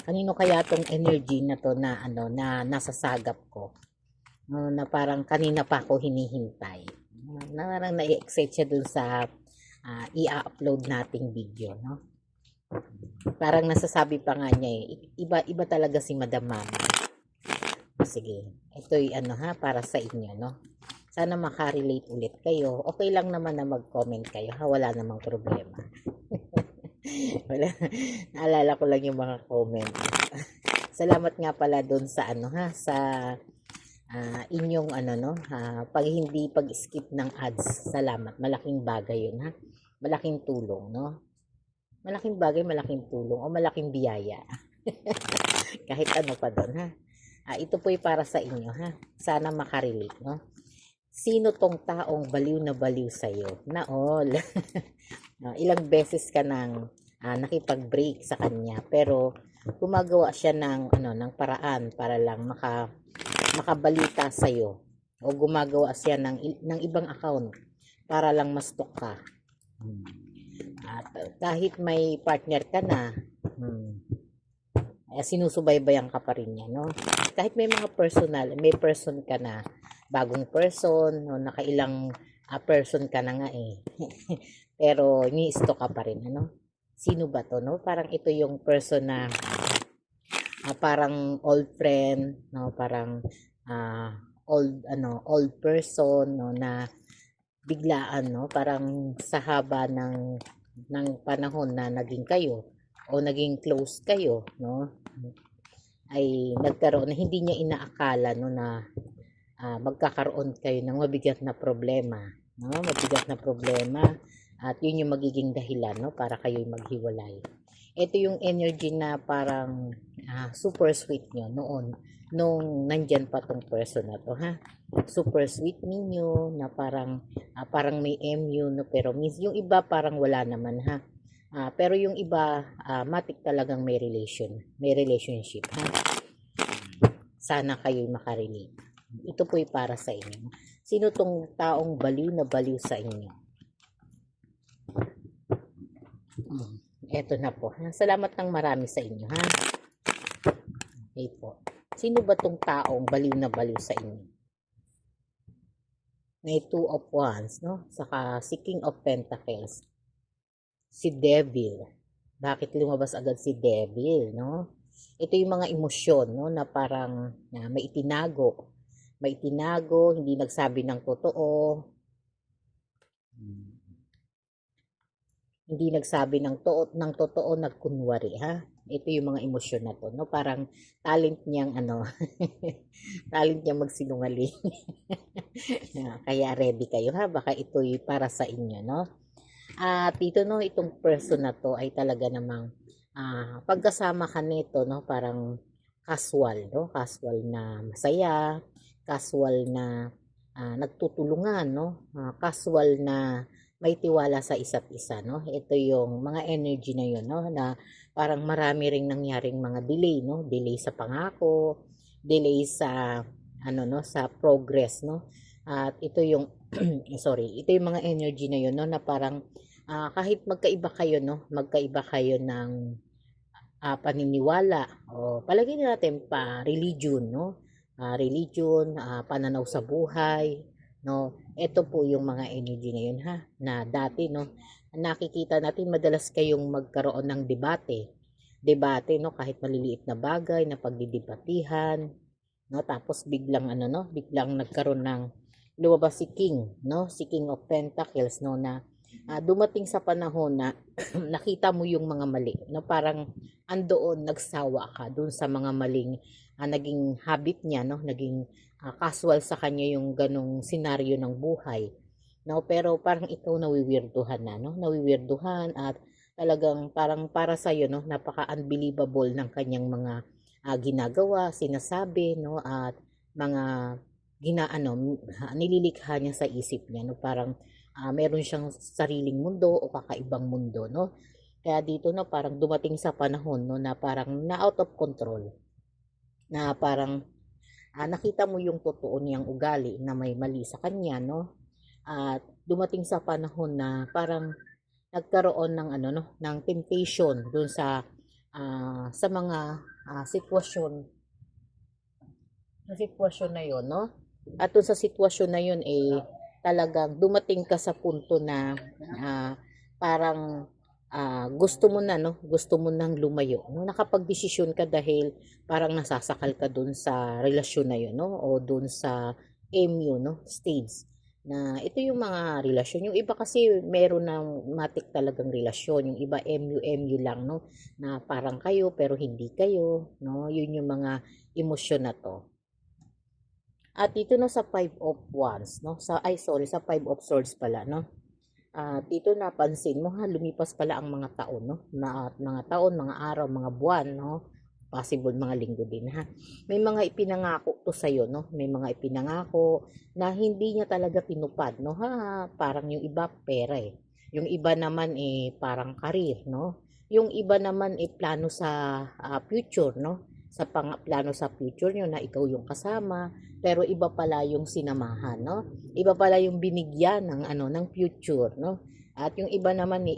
Kanino kaya tong energy na to na ano na nasasagap ko? No, na parang kanina pa ako hinihintay. Na parang na-excite siya dun sa i-upload nating video, no? Parang nasasabi pa nga niya iba talaga si Madam Mama. Sige, ito'y ano ha, para sa inyo, no? Sana makarelate ulit kayo. Okay lang naman na mag-comment kayo, ha? Wala namang problema. Wala. Naalala ko lang yung mga comment. Salamat nga pala doon sa ano ha, sa inyong ano no, pag hindi pag-skip ng ads. Salamat. Malaking bagay yun ha. Malaking tulong, no? Malaking bagay, malaking tulong o malaking biyaya. Kahit ano pa doon ha. Ito po'y para sa inyo ha. Sana makarelate, no? Sino tong taong baliw na baliw sa'yo? Na all. Ilang beses ka nang nakipag-break sa kanya pero gumagawa siya ng ano ng paraan para lang makabalita sa iyo o gumagawa siya ng ibang account para lang mastok ka. At kahit may partner ka na, sinusubaybayan ka pa rin niya, no? Kahit may mga may person ka na, bagong person, no, nakailang person ka na nga eh. Pero ni-stalk ka pa rin, ano? Sino ba to, no? Parang ito yung person na parang old friend, no? Parang old person, no, na biglaan, no? Parang sa haba ng panahon na naging kayo o naging close kayo, no? Ay nagkaroon na hindi niya inaakala, no, na magkakaroon kayo ng mabigat na problema, no? Mabigat na problema. At yun yung magiging dahilan, no, para kayo'y maghiwalay. Ito yung energy na parang super sweet nyo noon nung nandyan pa tong person na to, ha. Super sweet ninyo na parang may MU, no, pero yung iba parang wala naman, ha. Pero yung iba matik talagang may relationship, ha. Sana kayo'y makarelate. Ito po'y para sa inyo. Sino tong taong baliw na baliw sa inyo? Eto na po. Salamat ng marami sa inyo, ha? Okay po. Sino ba tong taong baliw na baliw sa inyo? May Two of Wands, no? Saka si King of Pentacles. Si Devil. Bakit lumabas agad si Devil, no? Ito yung mga emosyon, no? Na parang may itinago. May itinago, hindi nagsabi ng totoo. Hindi nagsabi ng totoo, nagkunwari, ha. Ito yung mga emosyon na to, no, parang talent niyang ano talent niyang magsinungaling. Kaya ready kayo, ha, baka ito'y para sa inyo, no. At ito, no, itong person na to ay talaga namang pagkasama ka nito, no, parang casual, no, casual na masaya, casual na nagtutulungan, no, casual na may tiwala sa isa't isa, no? Ito yung mga energy na yun, no? Na parang marami ring nangyaring mga delay, no? Delay sa pangako, delay sa ano, no, sa progress, no? At ito yung ito yung mga energy na yun, no, na parang kahit magkaiba kayo, no? Magkaiba kayo ng paniniwala o palagay natin pa religion, no? Religion, pananaw sa buhay, no. Ito po yung mga energy na yun, ha, na dati, no, nakikita natin madalas kayong magkaroon ng debate, no, kahit maliliit na bagay na pagdidebatihan, no, tapos biglang ano, no, biglang nagkaroon ng lumabas si King, no, si King of Pentacles, no, na dumating sa panahon na nakita mo yung mga mali, no, parang andoon nagsawa ka dun sa mga maling naging habit niya, no, naging casual sa kanya yung ganong senaryo ng buhay, no, pero parang ikaw nawiwirduhan na, no, nawiwirduhan at talagang parang para sa iyo, no, napaka-unbelievable ng kanyang mga ginagawa, sinasabi, no, at mga nililikha niya sa isip niya, no, parang meron siyang sariling mundo o kakaibang mundo, no. Kaya dito, no, parang dumating sa panahon, no, na parang na out of control, na parang nakita mo yung totoo niyang ugali na may mali sa kanya, no. At dumating sa panahon na parang nagkaroon ng ano, no, ng temptation doon sa mga sitwasyon, sa sitwasyon na yon, no? At dun sa sitwasyon na yun, talagang dumating ka sa punto na ah, parang gusto mo na, no? Gusto mo nang lumayo. No? Nakapagdesisyon ka dahil parang nasasakal ka dun sa relasyon na yun, no? O dun sa MU, no? Stage. Na ito yung mga relasyon. Yung iba kasi meron ng matik talagang relasyon. Yung iba MU lang, no? Na parang kayo pero hindi kayo, no? Yun yung mga emosyon na to. At dito na sa Five of Wands, no? Sa Five of Swords pala, no? Dito napansin mo ha, lumipas pala ang mga taon, no? Mga taon, mga araw, mga buwan, no? Possible mga linggo din ha. May mga ipinangako to sa'yo, no? May mga ipinangako na hindi niya talaga tinupad, no? Ha, parang yung iba pera eh. Yung iba naman parang career, no? Yung iba naman plano sa future, no? Plano sa future nyo na ikaw yung kasama, pero iba pala yung sinamahan, no? Iba pala yung binigyan ng ng future, no? At yung iba naman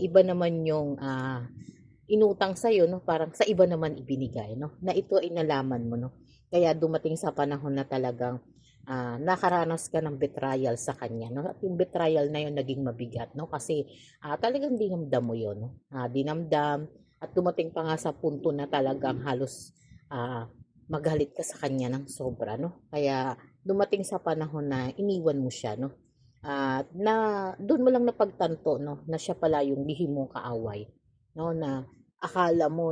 yung inutang sa iyo, no? Parang sa iba naman ibinigay, no? Na ito ay nalaman mo, no? Kaya dumating sa panahon na talagang nakaranas ka ng betrayal sa kanya, no? At yung betrayal na yun naging mabigat, no? Kasi talagang dinamdam mo yun, no? Dinamdam at dumating pa nga sa punto na talagang halos magalit ka sa kanya ng sobra, no? Kaya dumating sa panahon na iniwan mo siya, no? At na doon mo lang napagtanto, no, na siya pala yung lihim mong kaaway, no, na akala mo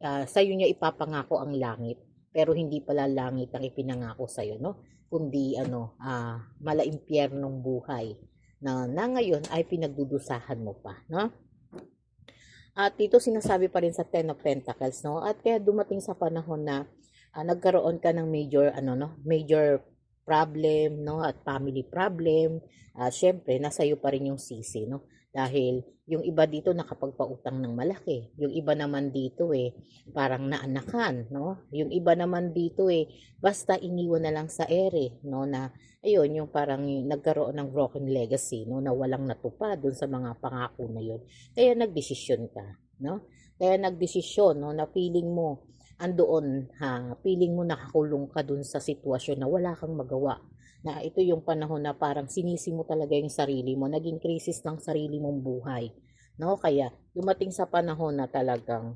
sa iyo niya ipapangako ang langit, pero hindi pala langit ang ipinangako sa iyo, no, kundi malaimpyernong buhay na ngayon ay pinagdudusahan mo pa, no? At dito sinasabi pa rin sa Ten of Pentacles, no? At kaya dumating sa panahon na nagkaroon ka ng major major problem, no? At family problem. Syempre, nasa iyo pa rin yung sisi, no? Dahil yung iba dito nakapagpautang ng malaki. Yung iba naman dito parang naanakan, no? Yung iba naman dito basta iniwan na lang sa ere, no? Na ayun, yung parang nagkaroon ng broken legacy, no? Na walang natupad dun sa mga pangako na yun. Kaya nagdesisyon ka, no? Kaya nagdesisyon, no, na feeling mo andoon feeling mo nakakulong ka dun sa sitwasyon na wala kang magawa. Na ito yung panahon na parang sinisi mo talaga yung sarili mo, naging krisis ng sarili mong buhay, no? Kaya dumating sa panahon na talagang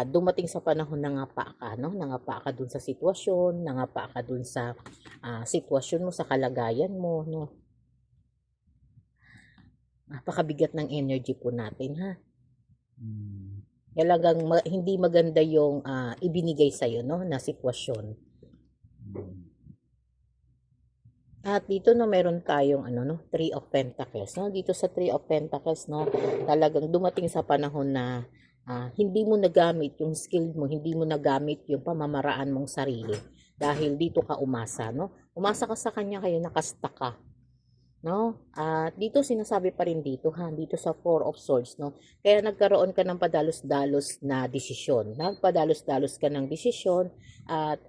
dumating sa panahon na ngapa ka, no? Nangapa ka dun sa sitwasyon, nangapa ka dun sa sitwasyon mo, sa kalagayan mo, no? Napakabigat ng energy po natin, ha? Talagang hindi maganda yung ibinigay sa'yo, no, na sitwasyon. At dito no meron tayong Three of Pentacles, no? Dito sa Three of Pentacles, no, talagang dumating sa panahon na hindi mo nagamit yung skill mo, hindi mo nagamit yung pamamaraan mong sarili dahil dito ka umasa, no? Umasa ka sa kanya kaya nakastuck ka, no? At dito sinasabi pa rin dito dito sa Four of Swords, no? Kaya nagkaroon ka ng padalos-dalos na desisyon. Nagpadalos-dalos ka ng desisyon at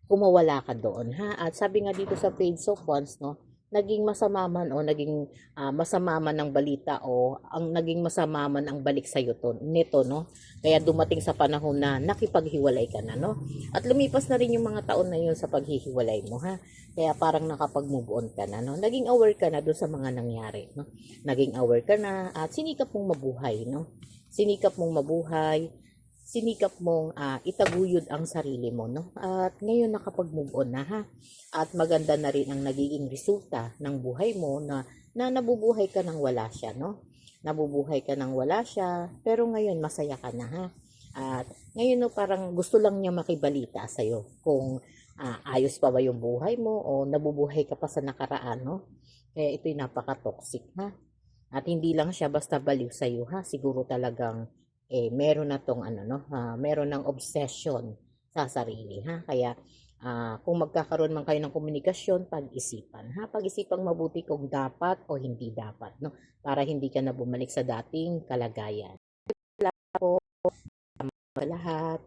kumawala ka doon, ha? At sabi nga dito sa Page of Wands, no? Naging masama man o naging masama man ang balita o ang naging masama man ang balik sa iyo nito, no? Kaya dumating sa panahon na nakipaghiwalay ka na, no? At lumipas na rin yung mga taon na yun sa paghihiwalay mo, ha? Kaya parang nakapag-move on ka na, no? Naging aware ka na doon sa mga nangyari, no? Naging aware ka na at sinikap mong mabuhay, no? Sinikap mong mabuhay, sinikap mong itaguyod ang sarili mo, no? At ngayon nakapag-move on na, ha? At maganda na rin ang nagiging resulta ng buhay mo na nabubuhay ka nang wala siya, no? Nabubuhay ka nang wala siya, pero ngayon masaya ka na, ha? At ngayon no, parang gusto lang niya makibalita sa'yo kung ayos pa ba yung buhay mo o nabubuhay ka pa sa nakaraan, no? Kaya ito'y napaka-toxic, ha? At hindi lang siya basta baliw sa'yo, ha? Siguro talagang meron na tong meron ng obsession sa sarili, ha? Kaya kung magkakaroon man kayo ng komunikasyon, pag-isipan, ha? Pag-isipang mabuti kung dapat o hindi dapat, no? Para hindi ka na bumalik sa dating kalagayan. Salamat po sa lahat.